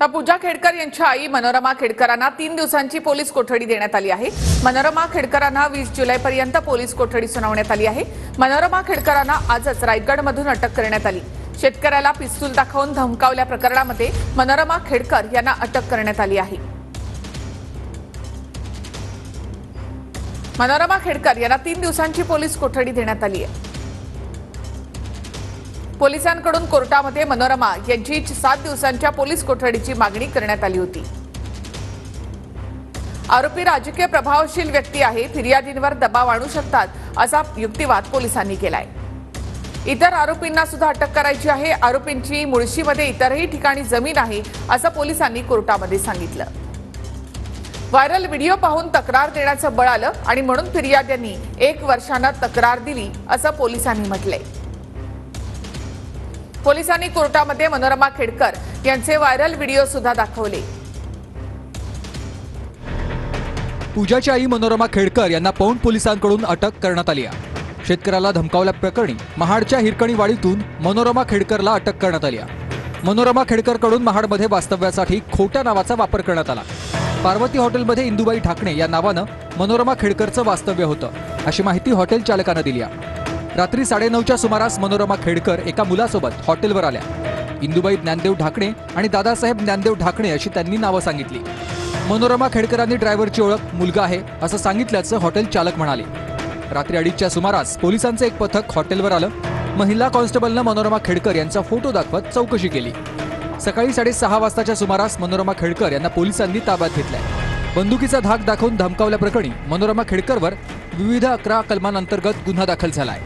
तर पूजा खेडकर यांच्या आई मनोरमा खेडकरांना 3 दिवसांची पोलीस कोठडी देण्यात आली आहे। मनोरमा खेडकरांना 20 जुलैपर्यंत पोलीस कोठडी सुनावण्यात आली आहे। मनोरमा खेडकरांना आजच रायगडमधून अटक करण्यात आली। शेतकऱ्याला पिस्तूल दाखवून धमकावल्या प्रकरणामध्ये मनोरमा खेडकर यांना अटक करण्यात आली आहे। मनोरमा खेडकर यांना 3 दिवसांची पोलीस कोठडी देण्यात आली आहे। पोलिसांकडून कोर्टामध्ये मनोरमा यांची 7 दिवसांच्या पोलीस कोठडीची मागणी करण्यात आली होती। आरोपी राजकीय प्रभावशील व्यक्ती आहे, फिर्यादींवर दबाव आणू शकतात असा युक्तिवाद पोलिसांनी केलाय। इतर आरोपींना सुद्धा अटक करायची आहे। आरोपींची मुळशीमध्ये इतरही ठिकाणी जमीन आहे असं पोलिसांनी कोर्टामध्ये सांगितलं। व्हायरल व्हिडिओ पाहून तक्रार देण्याचं बळ आलं आणि म्हणून फिर्याद्यांनी 1 वर्षानं तक्रार दिली असं पोलिसांनी म्हटलंय। पोलिसांनी कोर्टामध्ये मनोरमा खेडकर यांचे व्हायरल व्हिडिओ सुद्धा दाखवले। पूजाची आई मनोरमा खेडकर यांना पौंड पोलिसांकडून अटक करण्यात आली आहे। शेतकऱ्याला धमकावल्या प्रकरणी महाडच्या हिरकणीवाडीतून मनोरमा खेडकरला अटक करण्यात आली आहे। मनोरमा खेडकरकडून महाडमध्ये वास्तव्यासाठी खोट्या नावाचा वापर करण्यात आला। पार्वती हॉटेलमध्ये इंदुबाई ढाकणे या नावानं मनोरमा खेडकरचं वास्तव्य होतं अशी माहिती हॉटेल चालकानं दिली आहे। रात्री 9:30च्या सुमारास मनोरमा खेडकर एका मुलासोबत हॉटेलवर आल्या। इंदुबाई ज्ञानदेव ढाकणे आणि दादासाहेब ज्ञानदेव ढाकणे अशी त्यांनी नावं सांगितली। मनोरमा खेडकरांनी ड्रायव्हरची ओळख मुलगा आहे असं सांगितल्याचं हॉटेल चालक म्हणाले। रात्री 2:30च्या सुमारास पोलिसांचं एक पथक हॉटेलवर आलं। महिला कॉन्स्टेबलनं मनोरमा खेडकर यांचा फोटो दाखवत चौकशी केली। सकाळी 6:30 वाजताच्या सुमारास मनोरमा खेडकर यांना पोलिसांनी ताब्यात घेतलंय। बंदुकीचा धाक दाखवून धमकावल्या प्रकरणी मनोरमा खेडकरवर विविध 11 कलमांअंतर्गत गुन्हा दाखल झालाय।